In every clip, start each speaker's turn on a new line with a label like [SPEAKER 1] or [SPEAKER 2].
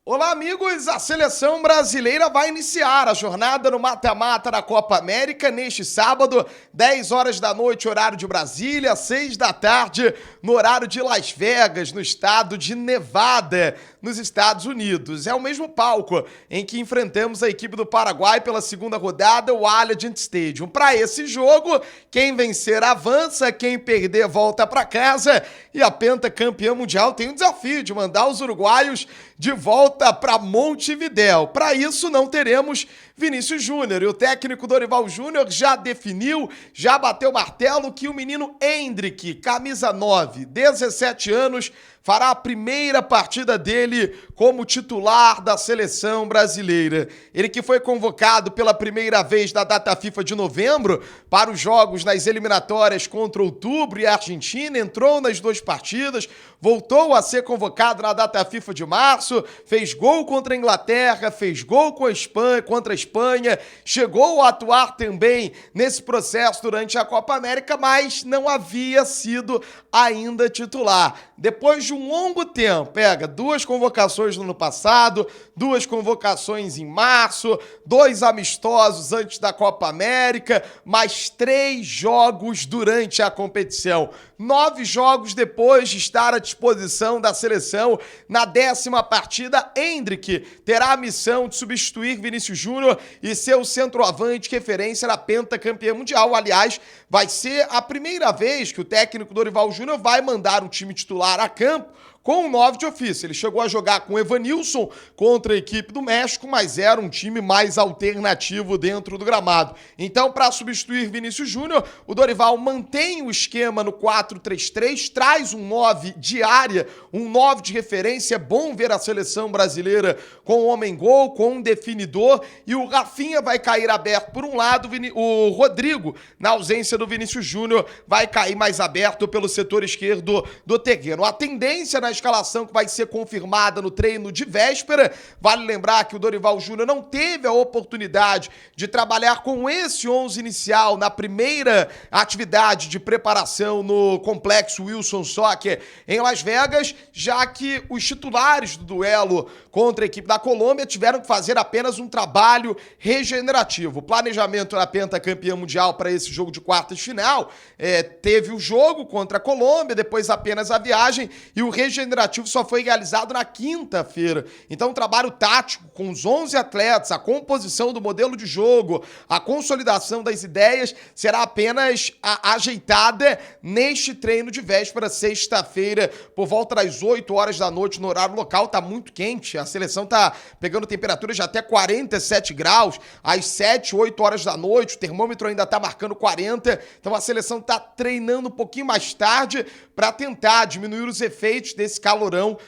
[SPEAKER 1] Olá, amigos! A seleção brasileira vai iniciar a jornada no mata-mata da Copa América neste sábado, 10 horas da noite, horário de Brasília, 6 da tarde, no horário de Las Vegas, no estado de Nevada, nos Estados Unidos. É o mesmo palco em que enfrentamos a equipe do Paraguai pela segunda rodada, o Allegiant Stadium. Para esse jogo, quem vencer avança, quem perder volta para casa e a pentacampeã mundial tem o desafio de mandar os uruguaios de volta para Montevidéu. Para isso, não teremos Vinícius Júnior. E o técnico Dorival Júnior já definiu, já bateu o martelo que o menino Endrick, camisa 9, 17 anos, fará a primeira partida dele como titular da seleção brasileira. Ele que foi convocado pela primeira vez na data FIFA de novembro para os jogos nas eliminatórias contra Outubro e Argentina, entrou nas duas partidas, voltou a ser convocado na data FIFA de março, fez gol contra a Inglaterra, fez gol com a Espanha, contra a Espanha, chegou a atuar também nesse processo durante a Copa América, mas não havia sido ainda titular. Depois de um longo tempo, pega duas convocações no ano passado, duas convocações em março, 2 amistosos antes da Copa América, mais 3 jogos durante a competição. 9 jogos depois de estar à disposição da seleção na 10ª partida, Endrick terá a missão de substituir Vinícius Júnior e ser o centroavante referência na pentacampeã mundial. Aliás, vai ser a primeira vez que o técnico Dorival Júnior vai mandar um time titular a campo com um 9 de ofício. Ele chegou a jogar com o Evanilson contra a equipe do México, mas era um time mais alternativo dentro do gramado. Então, para substituir Vinícius Júnior, o Dorival mantém o esquema no 4-3-3, traz um 9 de área, um 9 de referência. É bom ver a seleção brasileira com um homem-gol, com um definidor, e o Rafinha vai cair aberto por um lado, o Rodrigo, na ausência do Vinícius Júnior, vai cair mais aberto pelo setor esquerdo do terreno. A tendência na escalação que vai ser confirmada no treino de véspera. Vale lembrar que o Dorival Júnior não teve a oportunidade de trabalhar com esse 11 inicial na primeira atividade de preparação no Complexo Wilson Soccer em Las Vegas, já que os titulares do duelo contra a equipe da Colômbia tiveram que fazer apenas um trabalho regenerativo. O planejamento da pentacampeã mundial para esse jogo de quartas de final teve o jogo contra a Colômbia, depois apenas a viagem, e o regenerativo só foi realizado na quinta-feira. Então, o trabalho tático com os 11 atletas, a composição do modelo de jogo, a consolidação das ideias será apenas ajeitada neste treino de véspera, sexta-feira, por volta das 8 horas da noite no horário local. Tá muito quente, a seleção tá pegando temperaturas de até 47 graus, às 7, 8 horas da noite, o termômetro ainda tá marcando 40, então a seleção tá treinando um pouquinho mais tarde para tentar diminuir os efeitos desse calorão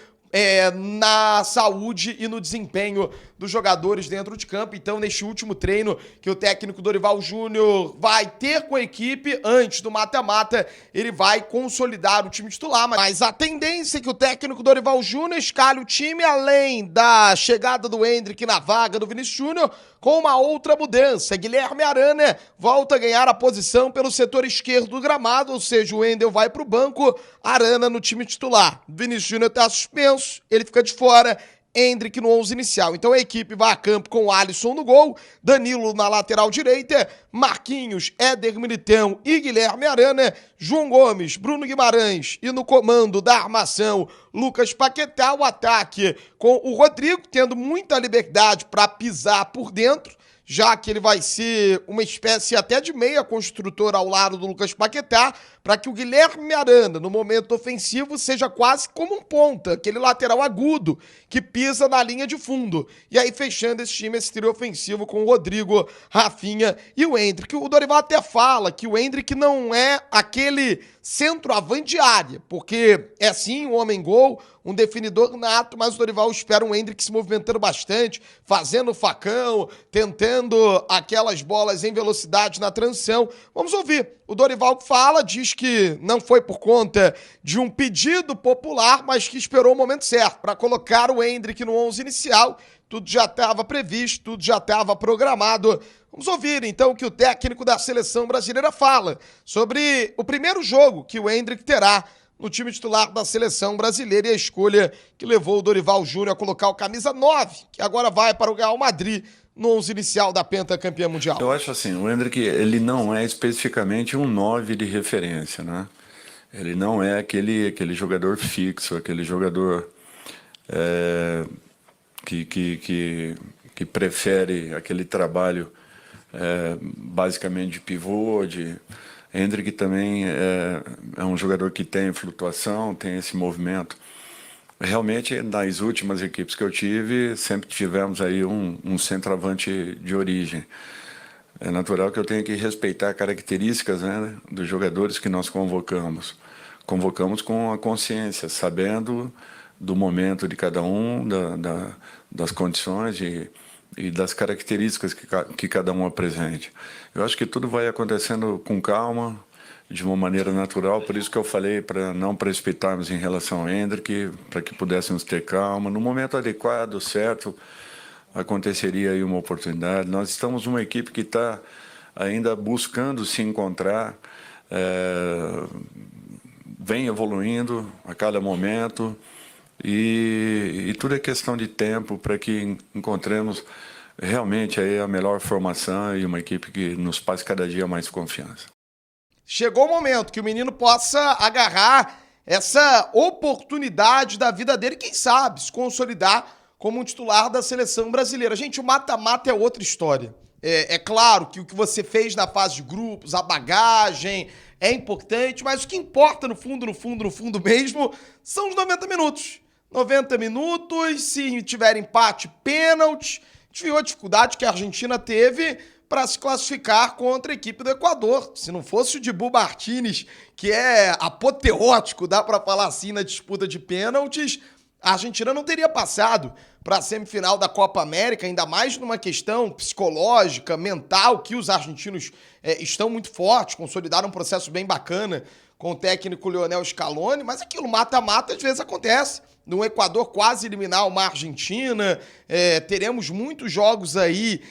[SPEAKER 1] na saúde e no desempenho dos jogadores dentro de campo. Então, neste último treino que o técnico Dorival Júnior vai ter com a equipe antes do mata-mata, ele vai consolidar o time titular, mas a tendência é que o técnico Dorival Júnior escale o time, além da chegada do Endrick na vaga do Vinícius Júnior, com uma outra mudança. Guilherme Arana volta a ganhar a posição pelo setor esquerdo do gramado, ou seja, o Wendel vai para o banco, Arana no time titular. Vinícius Júnior está suspenso, ele fica de fora, Endrick no 11 inicial. Então a equipe vai a campo com o Alisson no gol, Danilo na lateral direita, Marquinhos, Éder Militão e Guilherme Arana, João Gomes, Bruno Guimarães e no comando da armação, Lucas Paquetá. O ataque com o Rodrigo, tendo muita liberdade para pisar por dentro, já que ele vai ser uma espécie até de meia construtor ao lado do Lucas Paquetá, para que o Guilherme Arana, no momento ofensivo, seja quase como um ponta, aquele lateral agudo que pisa na linha de fundo. E aí, fechando esse time, esse trio ofensivo com o Rodrigo, Rafinha e o Endrick. O Dorival até fala que o Endrick não é aquele centroavante de área, porque é sim um homem-gol, um definidor nato, mas o Dorival espera um Endrick se movimentando bastante, fazendo facão, tentando aquelas bolas em velocidade na transição. Vamos ouvir. O Dorival fala, diz que não foi por conta de um pedido popular, mas que esperou o momento certo para colocar o Endrick no 11 inicial. Tudo já estava previsto, tudo já estava programado. Vamos ouvir, então, o que o técnico da seleção brasileira fala sobre o primeiro jogo que o Endrick terá no time titular da seleção brasileira, e a escolha que levou o Dorival Júnior a colocar o camisa 9, que agora vai para o Real Madrid no 11 inicial da pentacampeã mundial.
[SPEAKER 2] Eu acho assim, o Endrick, ele não é especificamente um 9 de referência, né? Ele não é aquele jogador fixo, aquele jogador que prefere aquele trabalho basicamente de pivô. Endrick também é um jogador que tem flutuação, tem esse movimento. Realmente, nas últimas equipes que eu tive, sempre tivemos aí um centroavante de origem. É natural que eu tenha que respeitar características, né, dos jogadores que nós convocamos. Convocamos com a consciência, sabendo do momento de cada um, das condições e das características que cada um apresente. Eu acho que tudo vai acontecendo com calma, de uma maneira natural, por isso que eu falei para não precipitarmos em relação ao Endrick, para que pudéssemos ter calma. No momento adequado, certo, aconteceria aí uma oportunidade. Nós estamos uma equipe que está ainda buscando se encontrar, vem evoluindo a cada momento, e tudo é questão de tempo para que encontremos realmente aí a melhor formação e uma equipe que nos passe cada dia mais confiança.
[SPEAKER 1] Chegou o momento que o menino possa agarrar essa oportunidade da vida dele, quem sabe, se consolidar como um titular da seleção brasileira. Gente, o mata-mata é outra história. É claro que o que você fez na fase de grupos, a bagagem, é importante, mas o que importa no fundo mesmo, são os 90 minutos. 90 minutos, se tiver empate, pênalti. A gente viu a dificuldade que a Argentina teve para se classificar contra a equipe do Equador. Se não fosse o Dibu Martínez, que é apoteótico, dá para falar assim, na disputa de pênaltis, a Argentina não teria passado para a semifinal da Copa América, ainda mais numa questão psicológica, mental, que os argentinos estão muito fortes, consolidaram um processo bem bacana com o técnico Lionel Scaloni, mas aquilo mata-mata às vezes acontece. No Equador quase eliminar uma Argentina, teremos muitos jogos aí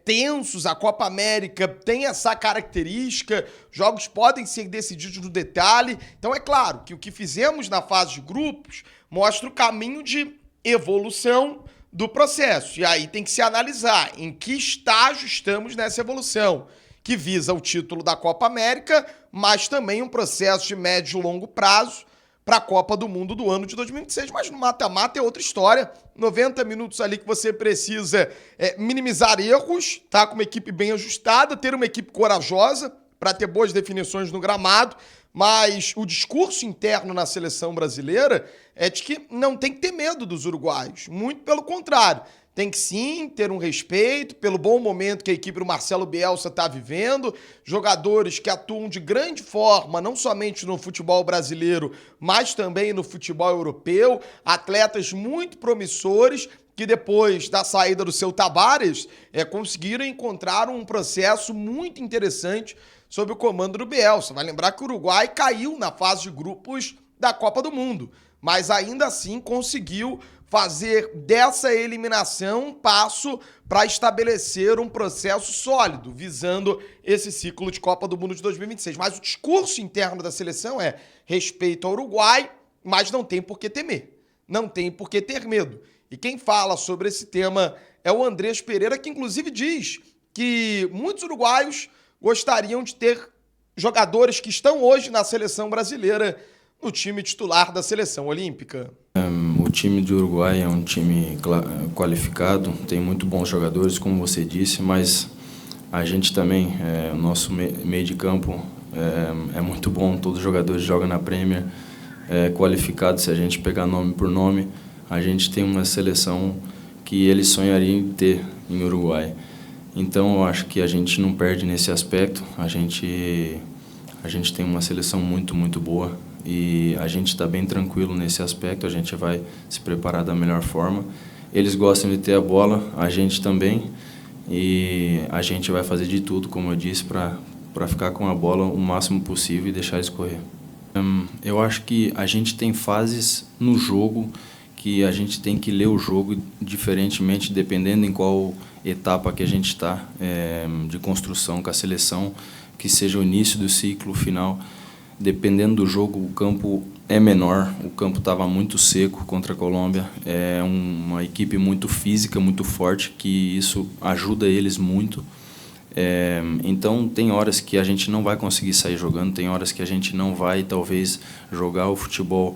[SPEAKER 1] tensos, a Copa América tem essa característica, jogos podem ser decididos no detalhe, então é claro que o que fizemos na fase de grupos mostra o caminho de evolução do processo, e aí tem que se analisar em que estágio estamos nessa evolução, que visa o título da Copa América, mas também um processo de médio e longo prazo para a Copa do Mundo do ano de 2026, mas no mata-mata é outra história, 90 minutos ali que você precisa minimizar erros, tá com uma equipe bem ajustada, ter uma equipe corajosa para ter boas definições no gramado, mas o discurso interno na seleção brasileira é de que não tem que ter medo dos uruguaios, muito pelo contrário. Tem que sim ter um respeito pelo bom momento que a equipe do Marcelo Bielsa está vivendo, jogadores que atuam de grande forma, não somente no futebol brasileiro, mas também no futebol europeu, atletas muito promissores que depois da saída do seu Tabárez conseguiram encontrar um processo muito interessante sob o comando do Bielsa. Vai lembrar que o Uruguai caiu na fase de grupos da Copa do Mundo, mas ainda assim conseguiu fazer dessa eliminação um passo para estabelecer um processo sólido, visando esse ciclo de Copa do Mundo de 2026. Mas o discurso interno da seleção é respeito ao Uruguai, mas não tem por que temer, não tem por que ter medo. E quem fala sobre esse tema é o Andrés Pereira, que inclusive diz que muitos uruguaios gostariam de ter jogadores que estão hoje na seleção brasileira no time titular da seleção olímpica.
[SPEAKER 3] O time do Uruguai é um time qualificado, tem muito bons jogadores, como você disse, mas a gente também, o nosso meio de campo é muito bom, todos os jogadores jogam na Premier, qualificado, se a gente pegar nome por nome, a gente tem uma seleção que eles sonhariam em ter em Uruguai. Então eu acho que a gente não perde nesse aspecto, a gente tem uma seleção muito, muito boa, e a gente está bem tranquilo nesse aspecto, a gente vai se preparar da melhor forma. Eles gostam de ter a bola, a gente também, e a gente vai fazer de tudo, como eu disse, para ficar com a bola o máximo possível e deixar escorrer. Eu acho que a gente tem fases no jogo que a gente tem que ler o jogo diferentemente, dependendo em qual etapa que a gente está de construção com a seleção, que seja o início do ciclo, o final. Dependendo do jogo, o campo é menor, o campo estava muito seco contra a Colômbia, é uma equipe muito física, muito forte, que isso ajuda eles muito. Então tem horas que a gente não vai conseguir sair jogando, tem horas que a gente não vai talvez jogar o futebol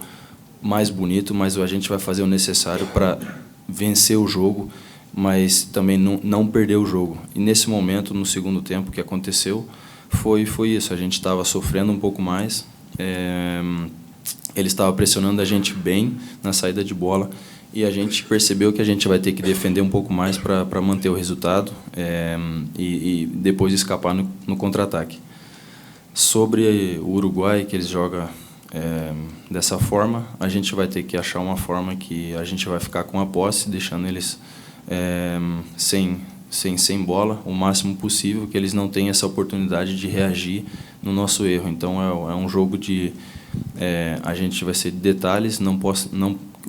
[SPEAKER 3] mais bonito, mas a gente vai fazer o necessário para vencer o jogo, mas também não perder o jogo. E nesse momento, no segundo tempo, o que aconteceu foi isso, a gente estava sofrendo um pouco mais, ele estava pressionando a gente bem na saída de bola, e a gente percebeu que a gente vai ter que defender um pouco mais para manter o resultado e depois escapar no contra-ataque. Sobre o Uruguai, que eles jogam dessa forma, a gente vai ter que achar uma forma que a gente vai ficar com a posse, deixando eles sem bola o máximo possível, que eles não tenham essa oportunidade de reagir no nosso erro. Então é um jogo de a gente vai ser de detalhes,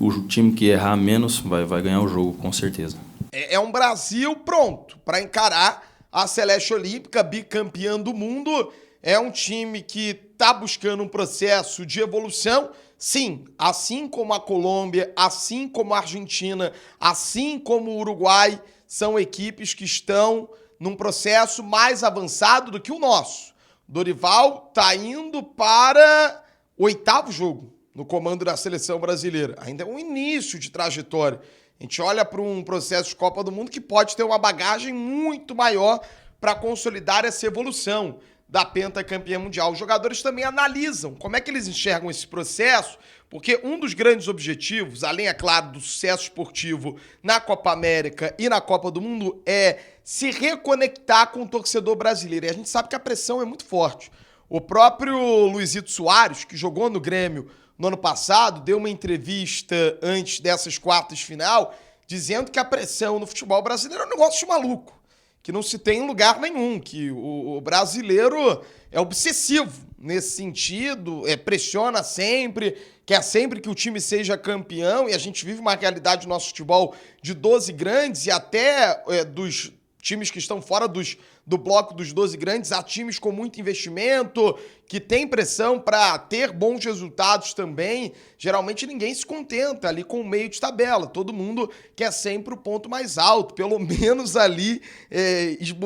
[SPEAKER 3] o time que errar menos vai ganhar o jogo, com certeza.
[SPEAKER 1] É um Brasil pronto para encarar a Celeste Olímpica, bicampeã do mundo. É um time que está buscando um processo de evolução, sim, assim como a Colômbia, assim como a Argentina, assim como o Uruguai, são equipes que estão num processo mais avançado do que o nosso. Dorival está indo para o 8º jogo no comando da seleção brasileira. Ainda é um início de trajetória. A gente olha para um processo de Copa do Mundo que pode ter uma bagagem muito maior para consolidar essa evolução da pentacampeã mundial. Os jogadores também analisam como é que eles enxergam esse processo, porque um dos grandes objetivos, além, é claro, do sucesso esportivo na Copa América e na Copa do Mundo, é se reconectar com o torcedor brasileiro. E a gente sabe que a pressão é muito forte. O próprio Luizito Soares, que jogou no Grêmio no ano passado, deu uma entrevista antes dessas quartas de final, dizendo que a pressão no futebol brasileiro é um negócio de maluco, que não se tem em lugar nenhum, que o brasileiro é obsessivo nesse sentido, pressiona sempre, quer sempre que o time seja campeão, e a gente vive uma realidade do nosso futebol de 12 grandes e até dos times que estão fora do bloco dos 12 grandes, há times com muito investimento, que tem pressão para ter bons resultados também. Geralmente ninguém se contenta ali com o meio de tabela, todo mundo quer sempre o ponto mais alto, pelo menos ali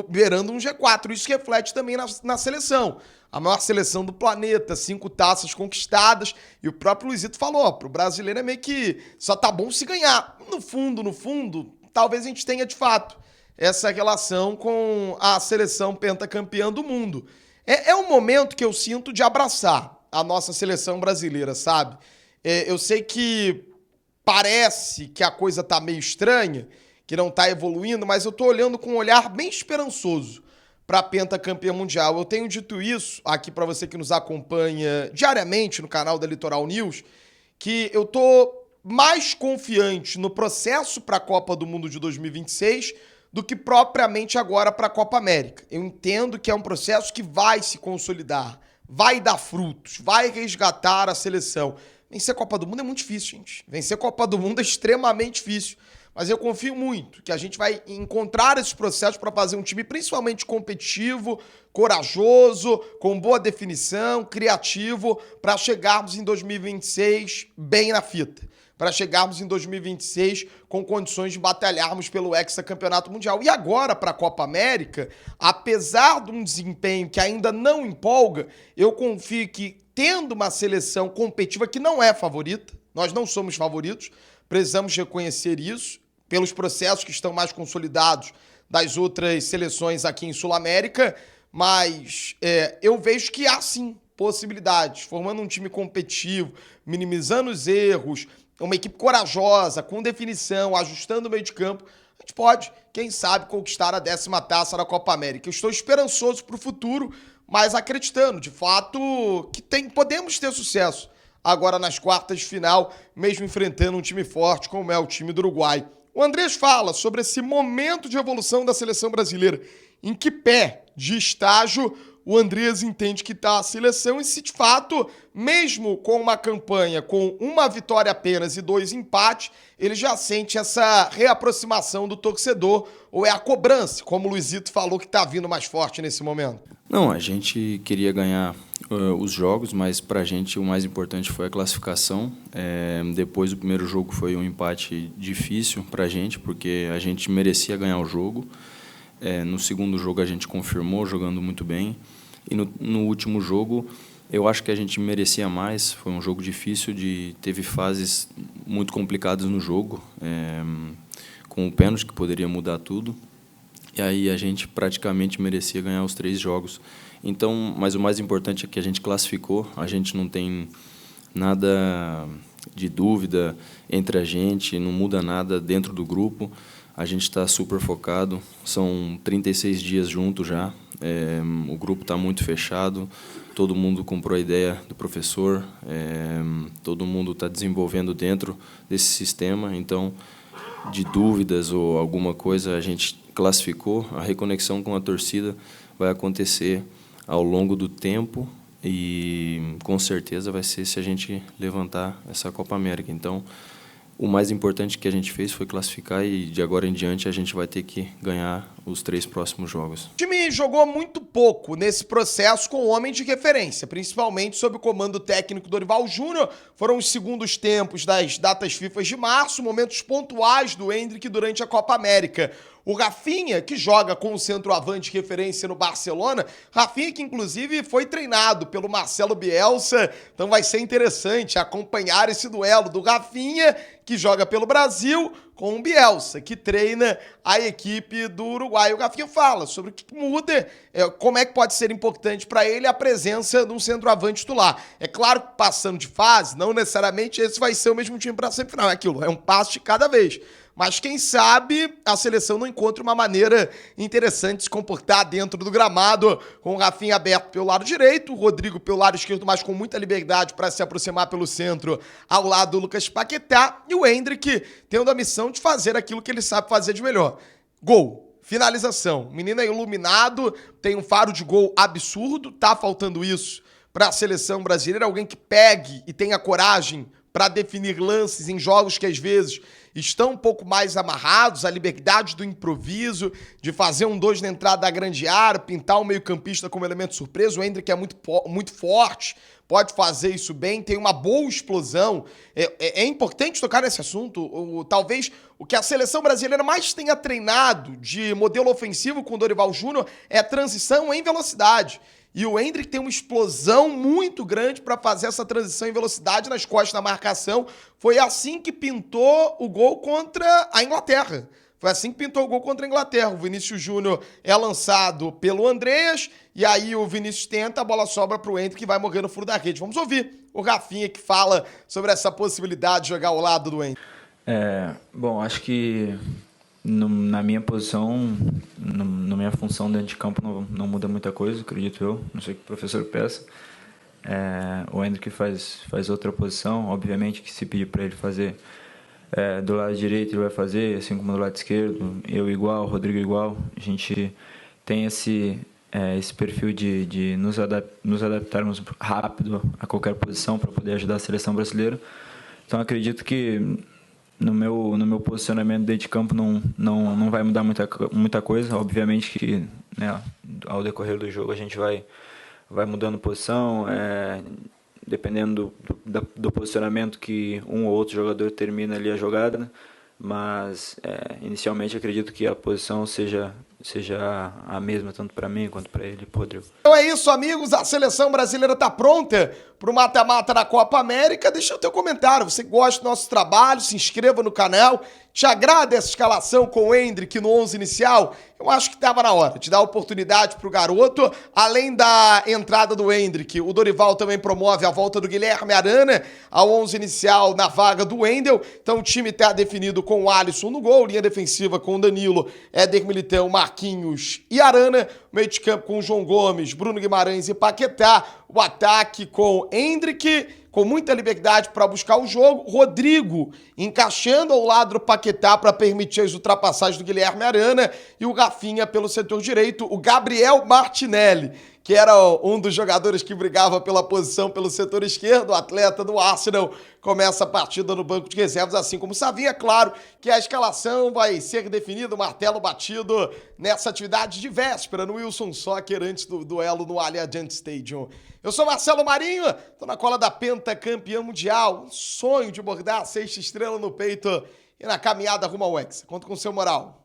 [SPEAKER 1] beirando um G4. Isso reflete também na seleção. A maior seleção do planeta, 5 taças conquistadas, e o próprio Luizito falou, pro brasileiro é meio que só tá bom se ganhar. No fundo, talvez a gente tenha de fato essa relação com a seleção pentacampeã do mundo. É um momento que eu sinto de abraçar a nossa seleção brasileira, sabe? Eu sei que parece que a coisa tá meio estranha, que não tá evoluindo, mas eu tô olhando com um olhar bem esperançoso para a pentacampeã mundial. Eu tenho dito isso aqui para você que nos acompanha diariamente no canal da Litoral News, que eu tô mais confiante no processo para a Copa do Mundo de 2026 do que propriamente agora para a Copa América. Eu entendo que é um processo que vai se consolidar, vai dar frutos, vai resgatar a seleção. Vencer a Copa do Mundo é muito difícil, gente. Vencer a Copa do Mundo é extremamente difícil. Mas eu confio muito que a gente vai encontrar esses processos para fazer um time principalmente competitivo, corajoso, com boa definição, criativo, para chegarmos em 2026 bem na fita. Para chegarmos em 2026 com condições de batalharmos pelo hexacampeonato mundial. E agora, para a Copa América, apesar de um desempenho que ainda não empolga, eu confio que, tendo uma seleção competitiva que não é favorita, nós não somos favoritos, precisamos reconhecer isso, pelos processos que estão mais consolidados das outras seleções aqui em Sul-América, mas eu vejo que há sim possibilidades, formando um time competitivo, minimizando os erros, uma equipe corajosa, com definição, ajustando o meio de campo, a gente pode, quem sabe, conquistar a 10ª taça da Copa América. Eu estou esperançoso para o futuro, mas acreditando, de fato, que podemos ter sucesso agora nas quartas de final, mesmo enfrentando um time forte como é o time do Uruguai. O Andrés fala sobre esse momento de evolução da seleção brasileira. Em que pé de estágio o Andrés entende que está a seleção e se, de fato, mesmo com uma campanha com uma vitória apenas e 2 empates, ele já sente essa reaproximação do torcedor, ou é a cobrança, como o Luizito falou, que está vindo mais forte nesse momento?
[SPEAKER 3] Não, a gente queria ganhar os jogos, mas para a gente o mais importante foi a classificação. Depois do primeiro jogo foi um empate difícil para a gente, porque a gente merecia ganhar o jogo. No segundo jogo a gente confirmou, jogando muito bem. E no último jogo eu acho que a gente merecia mais. Foi um jogo difícil, teve fases muito complicadas no jogo, com o pênalti que poderia mudar tudo. E aí a gente praticamente merecia ganhar os 3 jogos. Então, mas o mais importante é que a gente classificou, a gente não tem nada de dúvida entre a gente, não muda nada dentro do grupo, a gente está super focado, são 36 dias juntos já, o grupo está muito fechado, todo mundo comprou a ideia do professor, todo mundo está desenvolvendo dentro desse sistema, então, de dúvidas ou alguma coisa, a gente classificou, a reconexão com a torcida vai acontecer ao longo do tempo e, com certeza, vai ser se a gente levantar essa Copa América. Então, o mais importante que a gente fez foi classificar e, de agora em diante, a gente vai ter que ganhar os 3 próximos jogos.
[SPEAKER 1] O time jogou muito pouco nesse processo com homem de referência, principalmente sob o comando técnico do Dorival Júnior. Foram os segundos tempos das datas FIFA de março, momentos pontuais do Endrick durante a Copa América. O Rafinha, que joga com o centroavante de referência no Barcelona, Rafinha que inclusive foi treinado pelo Marcelo Bielsa, então vai ser interessante acompanhar esse duelo do Rafinha, que joga pelo Brasil, com o Bielsa, que treina a equipe do Uruguai. O Rafinha fala sobre o que muda, como é que pode ser importante para ele a presença de um centroavante titular. É claro que passando de fase, não necessariamente esse vai ser o mesmo time para a semifinal, é aquilo, é um passo de cada vez. Mas quem sabe a seleção não encontra uma maneira interessante de se comportar dentro do gramado, com o Rafinha aberto pelo lado direito, o Rodrigo pelo lado esquerdo, mas com muita liberdade para se aproximar pelo centro ao lado do Lucas Paquetá, e o Endrick tendo a missão de fazer aquilo que ele sabe fazer de melhor. Gol, finalização. O menino é iluminado, tem um faro de gol absurdo, tá faltando isso para a seleção brasileira, alguém que pegue e tenha coragem para definir lances em jogos que às vezes estão um pouco mais amarrados, a liberdade do improviso, de fazer um 2 na entrada da grande área, pintar o meio-campista como elemento surpresa. O Endrick é muito forte, pode fazer isso bem, tem uma boa explosão. É importante tocar nesse assunto. Talvez o que a seleção brasileira mais tenha treinado de modelo ofensivo com o Dorival Júnior é a transição em velocidade. E o Endrick tem uma explosão muito grande para fazer essa transição em velocidade nas costas da marcação. Foi assim que pintou o gol contra a Inglaterra. Foi assim que pintou o gol contra a Inglaterra. O Vinícius Júnior é lançado pelo Andreas, e aí o Vinícius tenta, a bola sobra para o Endrick, que vai morrer no furo da rede. Vamos ouvir o Rafinha, que fala sobre essa possibilidade de jogar ao lado do Endrick.
[SPEAKER 4] Bom, acho que na minha posição, na minha função dentro de campo não muda muita coisa, acredito eu, não sei o que o professor peça. O Endrick faz outra posição, obviamente que se pedir para ele fazer do lado direito ele vai fazer, assim como do lado esquerdo, eu igual, o Rodrigo igual. A gente tem esse perfil de nos adaptarmos rápido a qualquer posição para poder ajudar a seleção brasileira. Então acredito que no meu posicionamento dentro de campo não vai mudar muita coisa. Obviamente que, né, ao decorrer do jogo a gente vai mudando posição, dependendo do posicionamento que um ou outro jogador termina ali a jogada, né? Mas inicialmente acredito que a posição seja a mesma tanto para mim quanto para ele e para o Rodrigo.
[SPEAKER 1] Então é isso, amigos, a seleção brasileira está pronta para o mata-mata da Copa América. Deixa o teu comentário, você gosta do nosso trabalho, se inscreva no canal. Te agrada essa escalação com o Endrick no 11 inicial? Eu acho que estava na hora de dar oportunidade para o garoto. Além da entrada do Endrick, o Dorival também promove a volta do Guilherme Arana ao 11 inicial na vaga do Wendel. Então o time está definido com o Alisson no gol, linha defensiva com o Danilo, Éder Militão, Marquinhos e Arana, meio de campo com o João Gomes, Bruno Guimarães e Paquetá, o ataque com Endrick, com muita liberdade para buscar o jogo, Rodrigo encaixando ao lado do Paquetá para permitir as ultrapassagens do Guilherme Arana, e o Rafinha pelo setor direito, o Gabriel Martinelli, que era um dos jogadores que brigava pela posição pelo setor esquerdo, o atleta do Arsenal, começa a partida no banco de reservas, assim como o Savinho. É claro que a escalação vai ser definida, o martelo batido nessa atividade de véspera no Wilson Soccer antes do duelo no Allianz Stadium. Eu sou Marcelo Marinho, tô na cola da pentacampeã mundial, um sonho de bordar a 6ª estrela no peito e na caminhada rumo ao Hexa. Conto com o seu moral.